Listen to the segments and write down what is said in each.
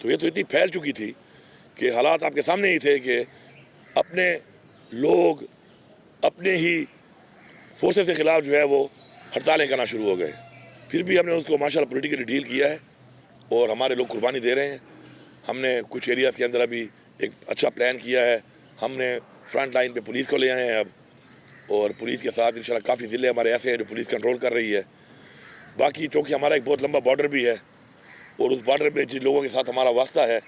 تو یہ تو اتنی پھیل چکی تھی کہ حالات آپ کے سامنے ہی تھے کہ اپنے لوگ اپنے ہی فورسز کے خلاف جو ہے وہ ہڑتالیں کرنا شروع ہو گئے. پھر بھی ہم نے اس کو ماشاءاللہ پولیٹیکلی ڈیل کیا ہے اور ہمارے لوگ قربانی دے رہے ہیں. ہم نے کچھ ایریاز کے اندر ابھی ایک اچھا پلان کیا ہے. ہم نے فرنٹ لائن پہ پولیس کو لے آئے ہیں اب, اور پولیس کے ساتھ انشاءاللہ کافی ضلع ہمارے ایسے ہیں جو پولیس کنٹرول کر رہی ہے. باقی چونکہ ہمارا ایک بہت لمبا بارڈر بھی ہے اور اس بارڈر پہ جن لوگوں کے ساتھ ہمارا واسطہ ہے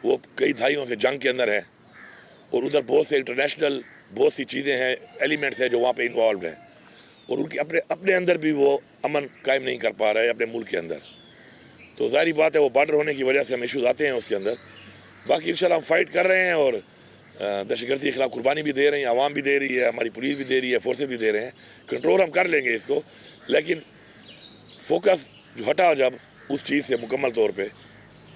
وہ کئی دہائیوں سے جنگ کے اندر ہے, اور ادھر بہت سے انٹرنیشنل بہت سی چیزیں ہیں, ایلیمنٹس ہیں جو وہاں پہ انوالوڈ ہیں, اور ان کے اپنے اندر بھی وہ امن قائم نہیں کر پا رہے ہیں اپنے ملک کے اندر. تو ظاہری بات ہے وہ بارڈر ہونے کی وجہ سے ہم ایشوز آتے ہیں اس کے اندر. باقی انشاءاللہ ہم فائٹ کر رہے ہیں اور دہشت گردی کے خلاف قربانی بھی دے رہے ہیں, عوام بھی دے رہی ہے, ہماری پولیس بھی دے رہی ہے, فورسز بھی دے رہے ہیں. کنٹرول ہم کر لیں گے اس کو, لیکن فوکس جو ہٹا جب اس چیز سے مکمل طور پہ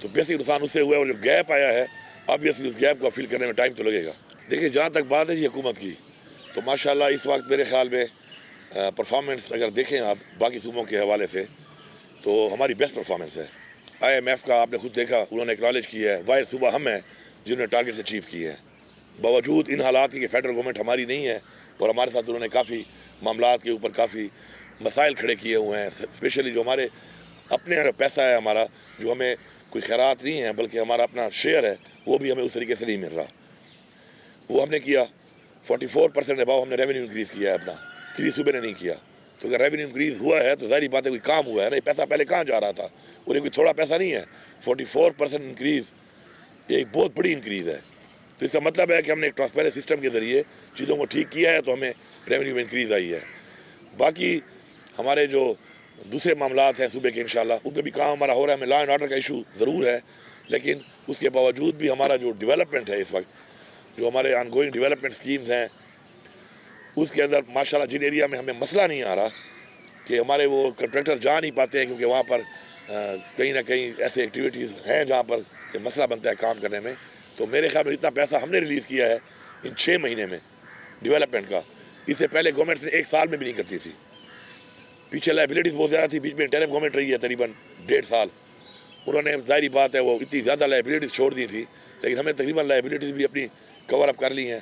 تو بیسک نقصان اس سے ہوا ہے, اور جو گیپ آیا ہے آبویسلی اس گیپ کو فل کرنے میں ٹائم تو لگے گا. دیکھیں جہاں تک بات ہے حکومت کی تو ماشاءاللہ اس وقت میرے خیال میں پرفارمنس اگر دیکھیں آپ باقی صوبوں کے حوالے سے تو ہماری بیسٹ پرفارمنس ہے. IMF کا آپ نے خود دیکھا, انہوں نے اکنالج کیا ہے واحد صوبہ ہم ہیں جنہوں نے ٹارگیٹس اچیو کیے ہیں, باوجود ان حالات کی کہ فیڈرل گورنمنٹ ہماری نہیں ہے, اور ہمارے ساتھ انہوں نے کافی معاملات کے اوپر کافی مسائل کھڑے کیے ہوئے ہیں. اسپیشلی جو ہمارے اپنے پیسہ ہے ہمارا, جو ہمیں کوئی خیرات نہیں ہے بلکہ ہمارا اپنا شیئر ہے, وہ بھی ہمیں اس طریقے سے نہیں مل رہا. وہ ہم نے کیا 44% اباؤ ہم نے ریونیو انکریز کیا ہے اپنا, کسی صوبے نے نہیں کیا. تو اگر ریونیو انکریز ہوا ہے تو ظاہری بات ہے کوئی کام ہوا ہے نا, یہ پیسہ پہلے کہاں جا رہا تھا, اور یہ کوئی تھوڑا پیسہ نہیں ہے. 44% انکریز یہ ایک بہت بڑی انکریز ہے. تو اس کا مطلب ہے کہ ہم نے ایک ٹرانسپیرنٹ سسٹم کے ذریعے چیزوں کو ٹھیک کیا ہے تو ہمیں ریونیو میں انکریز آئی ہے. باقی ہمارے جو دوسرے معاملات ہیں صوبے کے انشاءاللہ ان پہ بھی کام ہمارا ہو رہا ہے. ہمیں لا اینڈ آرڈر کا ایشو ضرور ہے, لیکن اس کے باوجود بھی ہمارا جو ڈیولپمنٹ ہے اس وقت, جو ہمارے آن گوئنگ ڈیولپمنٹ سکیمز ہیں اس کے اندر ماشاءاللہ جن ایریا میں ہمیں مسئلہ نہیں آ رہا کہ ہمارے وہ کنٹریکٹر جا نہیں پاتے ہیں کیونکہ وہاں پر کہیں نہ کہیں ایسے ایکٹیویٹیز ہیں جہاں پر کہ مسئلہ بنتا ہے کام کرنے میں, تو میرے خیال میں اتنا پیسہ ہم نے ریلیز کیا ہے ان 6 مہینے میں ڈیولپمنٹ کا, اس سے پہلے گورنمنٹ نے 1 سال میں بھی نہیں کرتی تھی. پیچھے لائبلٹیز بہت زیادہ تھی, بیچ میں انٹرم گورنمنٹ رہی ہے تقریباً 1.5 سال, انہوں نے ظاہری بات ہے وہ اتنی زیادہ لائبلٹیز چھوڑ دی تھی, لیکن ہمیں تقریباً لائبلٹیز بھی اپنی کور اپ کر لی ہیں.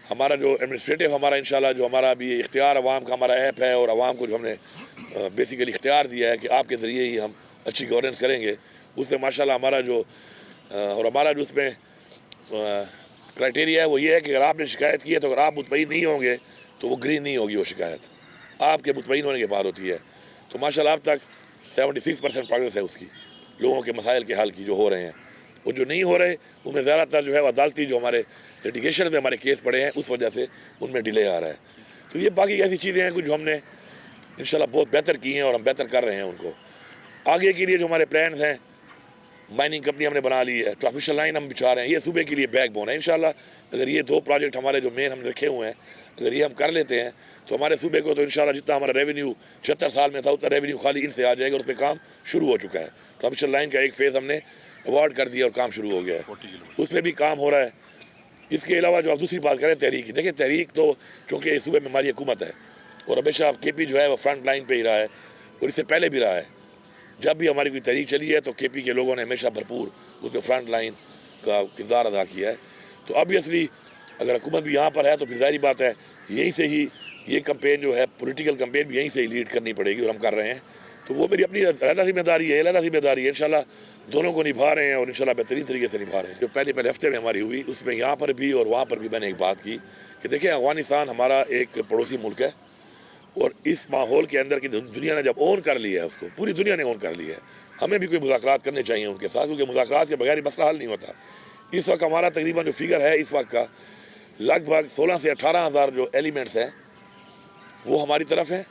ہمارا جو ایڈمنسٹریٹو ہمارا انشاءاللہ جو ہمارا بھی اختیار عوام کا ہمارا ایپ ہے, اور عوام کو جو ہم نے بیسیکلی اختیار دیا ہے کہ آپ کے ذریعے ہی ہم اچھی گورننس کریں گے, اس سے ماشاءاللہ ہمارا جو اور ہمارا جو اس میں کرائٹیریا ہے وہ یہ ہے کہ اگر آپ نے شکایت کی ہے تو اگر آپ مطمئن نہیں ہوں گے تو وہ گرین نہیں ہوگی, وہ شکایت آپ کے مطمئن ہونے کے بعد ہوتی ہے. تو ماشاءاللہ اب تک 76% پروگریس ہے اس کی, لوگوں کے مسائل کے حل کی جو ہو رہے ہیں. وہ جو نہیں ہو رہے ان میں زیادہ تر جو ہے وہ عدالتی جو ہمارے لٹیگیشن میں ہمارے کیس پڑے ہیں اس وجہ سے ان میں ڈیلے آ رہا ہے. تو یہ باقی ایسی چیزیں ہیں جو ہم نے انشاءاللہ بہت بہتر کی ہیں اور ہم بہتر کر رہے ہیں ان کو. آگے کے لیے جو ہمارے پلانز ہیں, مائننگ کمپنی ہم نے بنا لی ہے, ٹرانسمیشن لائن ہم بچھا رہے ہیں, یہ صوبے کے لیے بیک بون ہے انشاءاللہ. اگر یہ 2 پروجیکٹ ہمارے جو مین ہم نے رکھے ہوئے ہیں اگر یہ ہم کر لیتے ہیں تو ہمارے صوبے کو تو انشاءاللہ جتنا ہمارا ریونیو 76 سال میں تھا اتنا ریونیو خالی ان سے آ جائے گا, اور اس پہ کام شروع ہو چکا ہے. ٹرانسمیشن لائن کا ایک فیز ہم نے ایوارڈ کر دیا اور کام شروع ہو گیا ہے, اس پہ بھی کام ہو رہا ہے. اس کے علاوہ جو آپ دوسری بات کریں تحریک کی, دیکھیں تحریک تو چونکہ اس صوبے میں ہماری حکومت ہے اور ہمیشہ KP جو ہے وہ فرنٹ لائن پہ ہی رہا ہے, اور اس سے پہلے بھی رہا ہے. جب بھی ہماری کوئی تحریک چلی ہے تو KP کے لوگوں نے ہمیشہ بھرپور اس میں فرنٹ لائن کا کردار ادا کیا ہے. تو obviously اگر حکومت بھی یہاں پر ہے تو پھر ظاہری بات ہے یہیں سے ہی یہ کمپین جو ہے پولیٹیکل کمپین بھی یہیں سے ہی لیڈ کرنی پڑے گی, اور ہم کر رہے ہیں. تو وہ میری اپنی علیحدہ ذمہ داری ہے, علیحدہ ذمہ داری ہے, انشاءاللہ دونوں کو نبھا رہے ہیں اور انشاءاللہ بہترین طریقے سے نبھا رہے ہیں. جو پہلے ہفتے میں ہماری ہوئی اس میں یہاں پر بھی اور وہاں پر بھی میں نے ایک بات کی کہ دیکھیں افغانستان ہمارا ایک پڑوسی ملک ہے, اور اس ماحول کے اندر کی دنیا نے جب اون کر لیا ہے, اس کو پوری دنیا نے اون کر لیا ہے, ہمیں بھی کوئی مذاکرات کرنے چاہیے ان کے ساتھ, کیونکہ مذاکرات کے بغیر مسئلہ حل نہیں ہوتا. اس وقت ہمارا تقریباً جو فگر ہے اس وقت کا لگ بھگ 16 سے 18 ہزار جو ایلیمنٹس ہیں وہ ہماری طرف ہیں,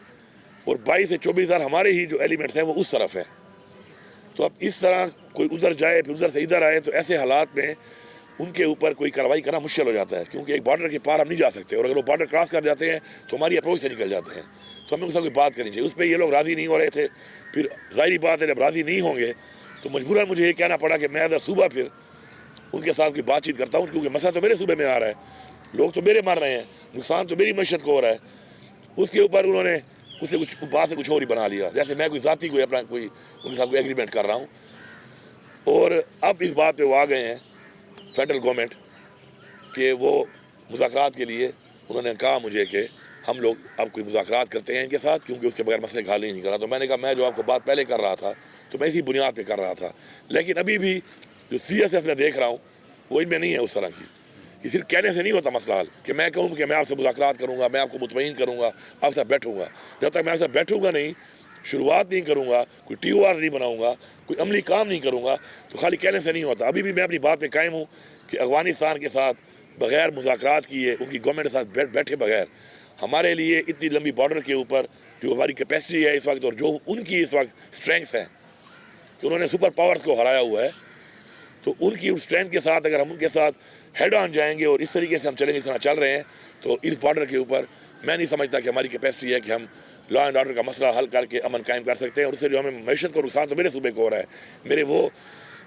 اور 22 سے 24 ہزار ہمارے ہی جو ایلیمنٹس ہیں وہ اس طرف ہیں. تو اب اس طرح کوئی ادھر جائے پھر ادھر سے ادھر آئے تو ایسے حالات میں ان کے اوپر کوئی کارروائی کرنا مشکل ہو جاتا ہے, کیونکہ ایک بارڈر کے پار ہم نہیں جا سکتے, اور اگر وہ بارڈر کراس کر جاتے ہیں تو ہماری اپروچ سے نکل جاتے ہیں. تو ہمیں ان کے ساتھ کوئی بات کرنی چاہیے. اس پہ یہ لوگ راضی نہیں ہو رہے تھے. پھر ظاہری بات ہے جب راضی نہیں ہوں گے تو مجبوراً مجھے یہ کہنا پڑا کہ میں ایز اے صوبہ پھر ان کے ساتھ کوئی بات چیت کرتا ہوں, کیونکہ مسئلہ تو میرے صوبے میں آ رہا ہے, لوگ تو میرے مر رہے ہیں, نقصان تو میری معیشت کو ہو رہا ہے. اس کے اوپر انہوں نے اس سے کچھ بات سے کچھ اور ہی بنا لیا, جیسے میں کوئی ذاتی کوئی اپنا کوئی ان کے ساتھ کوئی ایگریمنٹ کر رہا ہوں. اور اب اس بات پہ وہ آ گئے ہیں فیڈرل گورنمنٹ کہ وہ مذاکرات کے لیے انہوں نے کہا مجھے کہ ہم لوگ اب کوئی مذاکرات کرتے ہیں ان کے ساتھ، کیونکہ اس کے بغیر مسئلے کا حل ہی نہیں کر رہا. تو میں نے کہا میں جو آپ کو بات پہلے کر رہا تھا تو میں اسی بنیاد پہ کر رہا تھا، لیکن ابھی بھی جو CSF میں دیکھ رہا ہوں وہ ان میں نہیں ہے اس طرح کی. یہ صرف کہنے سے نہیں ہوتا مسئلہ حل کہ میں کہوں کہ میں آپ سے مذاکرات کروں گا، میں آپ کو مطمئن کروں گا، آپ سے بیٹھوں گا. جب تک میں آپ سے بیٹھوں گا نہیں، شروعات نہیں کروں گا، کوئی TOR نہیں بناؤں گا، کوئی عملی کام نہیں کروں گا، تو خالی کہنے سے نہیں ہوتا. ابھی بھی میں اپنی بات پہ قائم ہوں کہ افغانستان کے ساتھ بغیر مذاکرات کیے، ان کی گورنمنٹ کے ساتھ بیٹھے بغیر ہمارے لیے اتنی لمبی بارڈر کے اوپر جو ہماری کیپیسٹی ہے اس وقت اور جو ان کی اس وقت اسٹرینگس ہیں کہ انہوں نے سپر پاورز کو ہرایا ہوا ہے، تو ان کی اسٹرینتھ کے ساتھ اگر ہم ان کے ساتھ ہیڈ آن جائیں گے اور اس طریقے سے ہم چلیں گے جس طرح چل رہے ہیں، تو اس بارڈر کے اوپر میں نہیں سمجھتا کہ ہماری کیپیسٹی ہے کہ ہم لا اینڈ آرڈر کا مسئلہ حل کر کے امن قائم کر سکتے ہیں. اور اس سے جو ہمیں معیشت کو نقصان تو میرے صوبے کو ہو رہا ہے. میرے وہ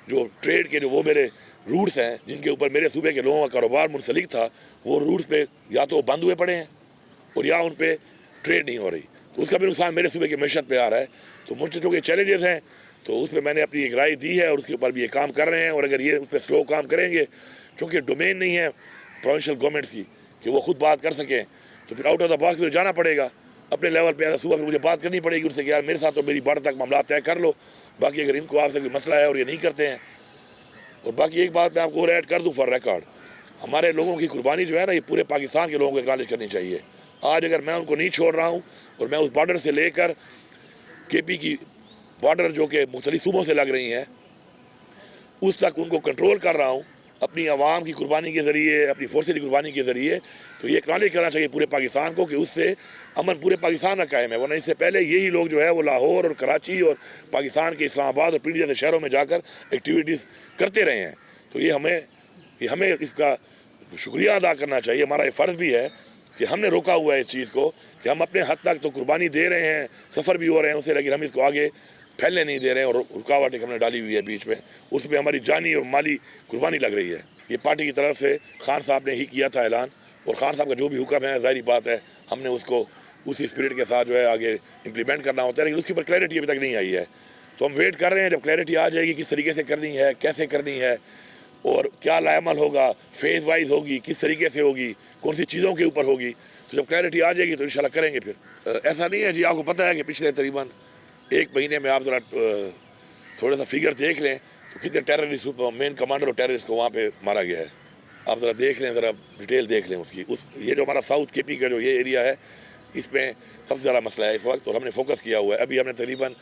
جو ٹریڈ کے جو وہ میرے روٹس ہیں جن کے اوپر میرے صوبے کے لوگوں کا کاروبار منسلک تھا، وہ روٹس پہ یا تو بند ہوئے پڑے ہیں اور یا ان پہ ٹریڈ نہیں ہو رہی، تو اس کا بھی نقصان میرے صوبے کی معیشت پہ آ رہا ہے. تو مجھ سے جو کہ چیلنجز ہیں تو اس پہ میں نے اپنی ایک رائے دی ہے اور اس کے اوپر بھی یہ کام کر رہے ہیں. اور اگر یہ اس پہ سلو کام کریں گے، چونکہ ڈومین نہیں ہے پروونشل گورنمنٹس کی کہ وہ خود بات کر سکیں، تو پھر آؤٹ آف دا باکس پھر جانا پڑے گا اپنے لیول پہ. صوبہ پہ مجھے بات کرنی پڑے گی ان سے کہ یار میرے ساتھ تو میری بارڈر تک معاملات طے کر لو، باقی اگر ان کو آپ سے کوئی مسئلہ ہے اور یہ نہیں کرتے ہیں. اور باقی ایک بات میں آپ کو اور ایڈ کر دوں فار ریکارڈ، ہمارے لوگوں کی قربانی جو ہے نا یہ پورے پاکستان کے لوگوں کو اکنالج کرنی چاہیے. آج اگر میں ان کو نہیں چھوڑ رہا ہوں اور میں اس بارڈر سے لے کر KP کی بارڈر جو کہ مختلف صوبوں سے لگ رہی ہیں اس تک ان کو کنٹرول کر رہا ہوں اپنی عوام کی قربانی کے ذریعے، اپنی فورسز کی قربانی کے ذریعے، تو یہ اکنالج کرنا چاہیے پورے پاکستان کو کہ اس سے امن پورے پاکستان میں قائم ہے. ورنہ اس سے پہلے یہی لوگ جو ہے وہ لاہور اور کراچی اور پاکستان کے اسلام آباد اور پنڈی جیسے شہروں میں جا کر ایکٹیویٹیز کرتے رہے ہیں. تو یہ ہمیں اس کا شکریہ ادا کرنا چاہیے. ہمارا یہ فرض بھی ہے کہ ہم نے روکا ہوا ہے اس چیز کو کہ ہم اپنے حد تک تو قربانی دے رہے ہیں، سفر بھی ہو رہے ہیں اسے، لیکن ہم اس کو آگے پھیلنے نہیں دے رہے ہیں. اور رکاوٹیں ہم نے ڈالی ہوئی ہے بیچ میں، اس میں ہماری جانی اور مالی قربانی لگ رہی ہے. یہ پارٹی کی طرف سے خان صاحب نے ہی کیا تھا اعلان، اور خان صاحب کا جو بھی حکم ہے ظاہری بات ہے ہم نے اس کو اسی اسپرٹ کے ساتھ جو ہے آگے امپلیمنٹ کرنا ہوتا ہے. لیکن اس کے اوپر کلیئرٹی ابھی تک نہیں آئی ہے، تو ہم ویٹ کر رہے ہیں جب کلیئرٹی آ جائے گی کس طریقے سے کرنی ہے، کیسے کرنی ہے اور کیا لائعمل ہوگا، فیز وائز ہوگی، کس طریقے سے ہوگی، کون سی چیزوں کے اوپر ہوگی. تو جب کلیئرٹی آ جائے گی تو انشاءاللہ کریں گے. پھر ایسا نہیں ہے جی، آپ کو پتہ ہے کہ پچھلے تقریباً 1 مہینے میں آپ ذرا تھوڑا سا فگر دیکھ لیں تو کتنے ٹیررسٹ، مین کمانڈر اور ٹیررسٹ کو وہاں پہ مارا گیا ہے. آپ ذرا دیکھ لیں، ذرا ڈیٹیل دیکھ لیں اس کی. یہ جو ہمارا ساؤتھ KP کا جو یہ ایریا ہے اس میں سب سے زیادہ مسئلہ ہے اس وقت، اور ہم نے فوکس کیا ہوا ہے. ابھی ہم نے تقریباً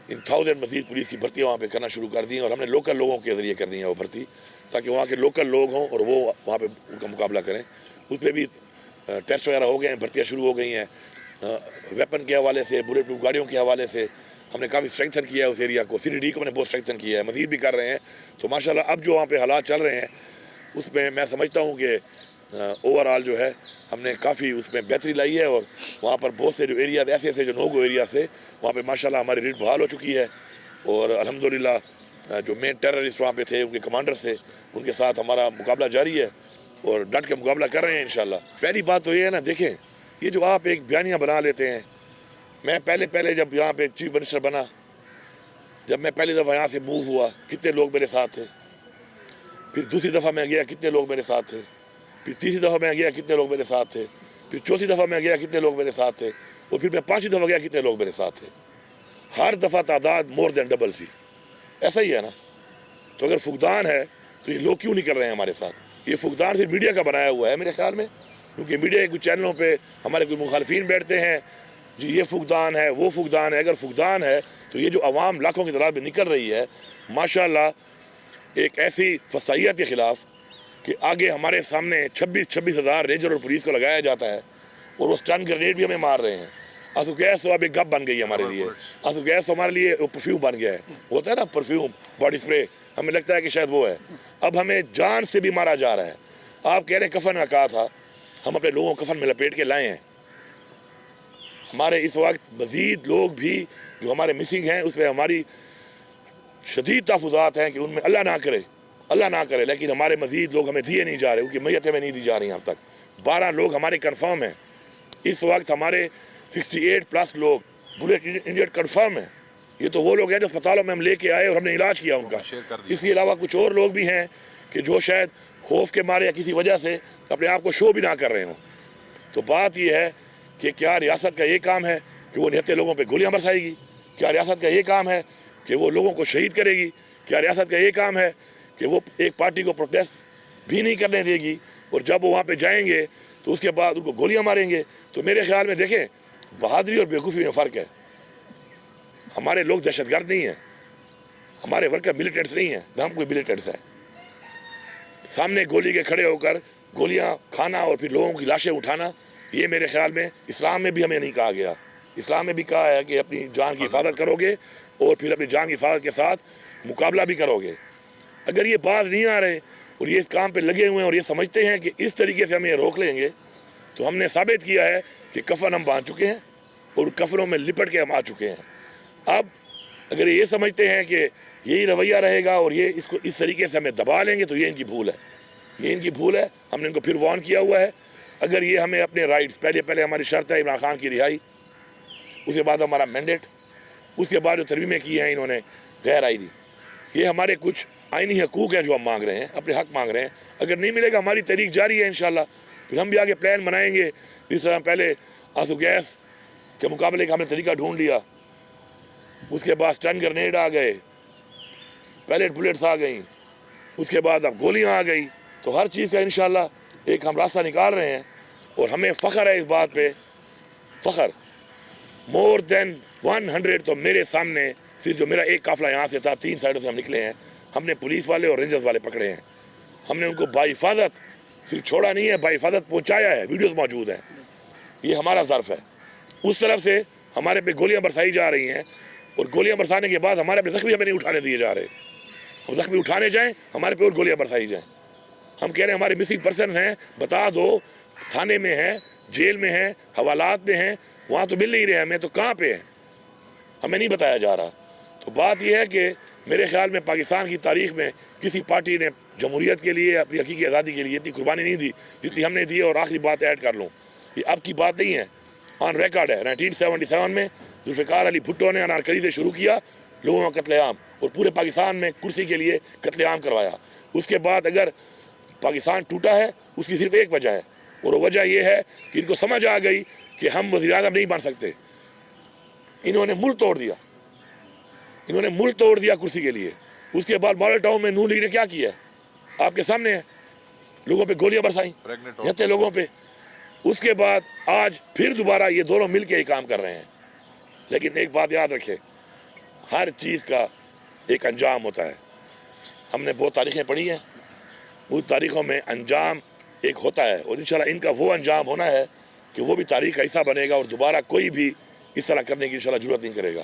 1000 مزید پولیس کی بھرتیاں وہاں پہ کرنا شروع کر دی ہیں، اور ہم نے لوکل لوگوں کے ذریعے کرنی ہے وہ بھرتی، تاکہ وہاں کے لوکل لوگ ہوں اور وہ وہاں پہ ان کا مقابلہ کریں. اس پہ بھی ٹیسٹ وغیرہ ہو گئے ہیں، بھرتیاں شروع ہو گئی ہیں. ویپن کے حوالے سے، بلیٹ پروف گاڑیوں کے حوالے سے ہم نے کافی اسٹرینگتھن کیا ہے اس ایریا کو. CDD کو ہم نے بہت اسٹرینگتھن کیا ہے، مزید بھی کر رہے ہیں. تو ماشاءاللہ اب جو وہاں پہ حالات چل رہے ہیں اس میں میں سمجھتا ہوں کہ اوور آل جو ہے ہم نے کافی اس میں بہتری لائی ہے. اور وہاں پر بہت سے جو ایریاز ایسے ایسے جو نوگو ایریا سے وہاں پہ ماشاءاللہ ہماری ریڈ بحال ہو چکی ہے. اور الحمدللہ جو مین ٹیررسٹ وہاں پہ تھے ان کے کمانڈر سے ان کے ساتھ ہمارا مقابلہ جاری ہے اور ڈٹ کے مقابلہ کر رہے ہیں انشاءاللہ. پہلی بات تو یہ ہے نا، دیکھیں یہ جو آپ ایک بیانیہ بنا لیتے ہیں، میں پہلے جب یہاں پہ چیف منسٹر بنا، جب میں پہلی دفعہ یہاں سے موو ہوا کتنے لوگ میرے ساتھ تھے، پھر دوسری دفعہ میں گیا کتنے لوگ میرے ساتھ تھے، پھر تیسری دفعہ میں گیا کتنے لوگ میرے ساتھ تھے، پھر چوتھی دفعہ میں گیا کتنے لوگ میرے ساتھ تھے، اور پھر میں 5ویں دفعہ گیا کتنے لوگ میرے ساتھ تھے. ہر دفعہ تعداد مور دین ڈبل تھی. ایسا ہی ہے نا. تو اگر فقدان ہے تو یہ لوگ کیوں نہیں کر رہے ہیں ہمارے ساتھ؟ یہ فقدان صرف میڈیا کا بنایا ہوا ہے میرے خیال میں، کیونکہ میڈیا کے کچھ چینلوں پہ ہمارے کوئی مخالفین بیٹھتے ہیں جی یہ فقدان ہے، وہ فقدان ہے. اگر فقدان ہے تو یہ جو عوام لاکھوں کی تعداد میں نکل رہی ہے ماشاءاللہ ایک ایسی فسائیت کے خلاف کہ آگے ہمارے سامنے 26 ہزار رینجر اور پولیس کو لگایا جاتا ہے اور وہ اسٹن گرینیڈ بھی ہمیں مار رہے ہیں. آنسو گیس تو اب ایک گپ بن گئی ہے ہمارے لیے. آنسو گیس تو ہمارے لیے پرفیوم بن گیا ہے. ہوتا ہے نا پرفیوم، باڈی اسپرے، ہمیں لگتا ہے کہ شاید وہ ہے. اب ہمیں جان سے بھی مارا جا رہا ہے. آپ کہہ رہے ہیں کفن میں کہا تھا، ہم اپنے لوگوں کو کفن میں لپیٹ کے لائے ہیں. ہمارے اس وقت مزید لوگ بھی جو ہمارے مسنگ ہیں اس پہ ہماری شدید تحفظات ہیں کہ ان میں اللہ نہ کرے لیکن ہمارے مزید لوگ ہمیں دیے نہیں جا رہے، کیونکہ میتیں میں نہیں دی جا رہی ہیں. اب تک 12 لوگ ہمارے کنفرم ہیں. اس وقت ہمارے 68+ لوگ بلیٹ انجرڈ کنفرم ہیں. یہ تو وہ لوگ ہیں جو اسپتالوں میں ہم لے کے آئے اور ہم نے علاج کیا ان کا. اس کے علاوہ کچھ اور لوگ بھی ہیں کہ جو شاید خوف کے مارے یا کسی وجہ سے اپنے آپ کو شو بھی نہ کر رہے ہوں. تو بات یہ ہے کہ کیا ریاست کا یہ کام ہے کہ وہ نہتے لوگوں پہ گولیاں برسائے گی؟ کیا ریاست کا یہ کام ہے کہ وہ لوگوں کو شہید کرے گی؟ کیا ریاست کا یہ کام ہے کہ وہ ایک پارٹی کو پروٹیسٹ بھی نہیں کرنے دے گی اور جب وہ وہاں پہ جائیں گے تو اس کے بعد ان کو گولیاں ماریں گے؟ تو میرے خیال میں دیکھیں، بہادری اور بیوقوفی میں فرق ہے. ہمارے لوگ دہشت گرد نہیں ہیں، ہمارے ورکر ملیٹنٹس نہیں ہیں، نہ ہم کوئی ملیٹنٹس ہیں. سامنے گولی کے کھڑے ہو کر گولیاں کھانا اور پھر لوگوں کی لاشیں اٹھانا، یہ میرے خیال میں اسلام میں بھی ہمیں نہیں کہا گیا. اسلام میں بھی کہا ہے کہ اپنی جان کی حفاظت کرو گے اور پھر اپنی جان کی حفاظت کے ساتھ مقابلہ بھی کرو گے. اگر یہ باز نہیں آ رہے اور یہ اس کام پہ لگے ہوئے ہیں اور یہ سمجھتے ہیں کہ اس طریقے سے ہم یہ روک لیں گے، تو ہم نے ثابت کیا ہے کہ کفن ہم باندھ چکے ہیں اور کفنوں میں لپٹ کے ہم آ چکے ہیں. اب اگر یہ سمجھتے ہیں کہ یہی رویہ رہے گا اور یہ اس کو اس طریقے سے ہمیں دبا لیں گے، تو یہ ان کی بھول ہے. یہ ان کی بھول ہے. ہم نے ان کو پھر وارن کیا ہوا ہے. اگر یہ ہمیں اپنے رائٹس، پہلے ہماری شرط ہے عمران خان کی رہائی، اس کے بعد ہمارا مینڈیٹ، اس کے بعد جو ترمیمیں کی ہیں انہوں نے غیر آئینی، یہ ہمارے کچھ آئینی حقوق ہیں جو ہم مانگ رہے ہیں، اپنے حق مانگ رہے ہیں. اگر نہیں ملے گا، ہماری تحریک جاری ہے انشاءاللہ. پھر ہم بھی آگے پلان بنائیں گے. جس طرح پہلے آنسو گیس کے مقابلے کا ہم نے طریقہ ڈھونڈ لیا، اس کے بعد اسٹن گرنیڈ آ گئے، پیلٹ بلیٹس آ گئیں، اس کے بعد اب گولیاں آ گئی. تو ہر چیز کا انشاءاللہ ایک ہم راستہ نکال رہے ہیں اور ہمیں فخر ہے اس بات پہ. فخر مور دین 100. تو میرے سامنے صرف جو میرا ایک قافلہ یہاں سے تھا، 3 سائڈوں سے ہم نکلے ہیں. ہم نے پولیس والے اور رینجرز والے پکڑے ہیں. ہم نے ان کو باحفاظت صرف چھوڑا نہیں ہے، باحفاظت پہنچایا ہے. ویڈیوز موجود ہیں. یہ ہمارا ظرف ہے. اس طرف سے ہمارے پہ گولیاں برسائی جا رہی ہیں اور گولیاں برسانے کے بعد ہمارے پہ زخمی ہمیں نہیں اٹھانے دیے جا رہے. ہم زخمی اٹھانے جائیں، ہمارے پہ اور گولیاں برسائی جائیں. ہم کہہ رہے ہیں ہمارے مسنگ پرسن ہیں، بتا دو. تھانے میں ہیں، جیل میں ہیں، حوالات میں ہیں، وہاں تو مل نہیں رہے ہمیں. تو کہاں پہ ہیں؟ ہمیں نہیں بتایا جا رہا. تو بات یہ ہے کہ میرے خیال میں پاکستان کی تاریخ میں کسی پارٹی نے جمہوریت کے لیے، اپنی حقیقی آزادی کے لیے اتنی قربانی نہیں دی جتنی ہم نے دی. اور آخری بات ایڈ کر لوں، یہ اب کی بات نہیں ہے، آن ریکارڈ ہے. 1977 میں ذوالفقار علی بھٹو نے انارکلی سے شروع کیا لوگوں کا قتل عام اور پورے پاکستان میں کرسی کے لیے قتل عام کروایا. اس کے بعد اگر پاکستان ٹوٹا ہے، اس کی صرف ایک وجہ ہے اور وہ وجہ یہ ہے کہ ان کو سمجھ آ گئی کہ ہم وزیر اعظم نہیں بن سکتے. انہوں نے ملک توڑ دیا. انہوں نے ملک توڑ دیا کرسی کے لیے. اس کے بعد ماڈل ٹاؤن میں نون لیگ نے کیا کیا ہے آپ کے سامنے ہے. لوگوں پہ گولیاں برسائیں، جتے لوگوں پہ. اس کے بعد آج پھر دوبارہ یہ دونوں مل کے ہی کام کر رہے ہیں. لیکن ایک بات یاد رکھیں، ہر چیز کا ایک انجام ہوتا ہے. ہم نے بہت تاریخیں پڑھی ہیں، وہ تاریخوں میں انجام ایک ہوتا ہے اور انشاءاللہ ان کا وہ انجام ہونا ہے کہ وہ بھی تاریخ کا حصہ بنے گا اور دوبارہ کوئی بھی اس طرح کرنے کی انشاءاللہ ضرورت نہیں کرے گا.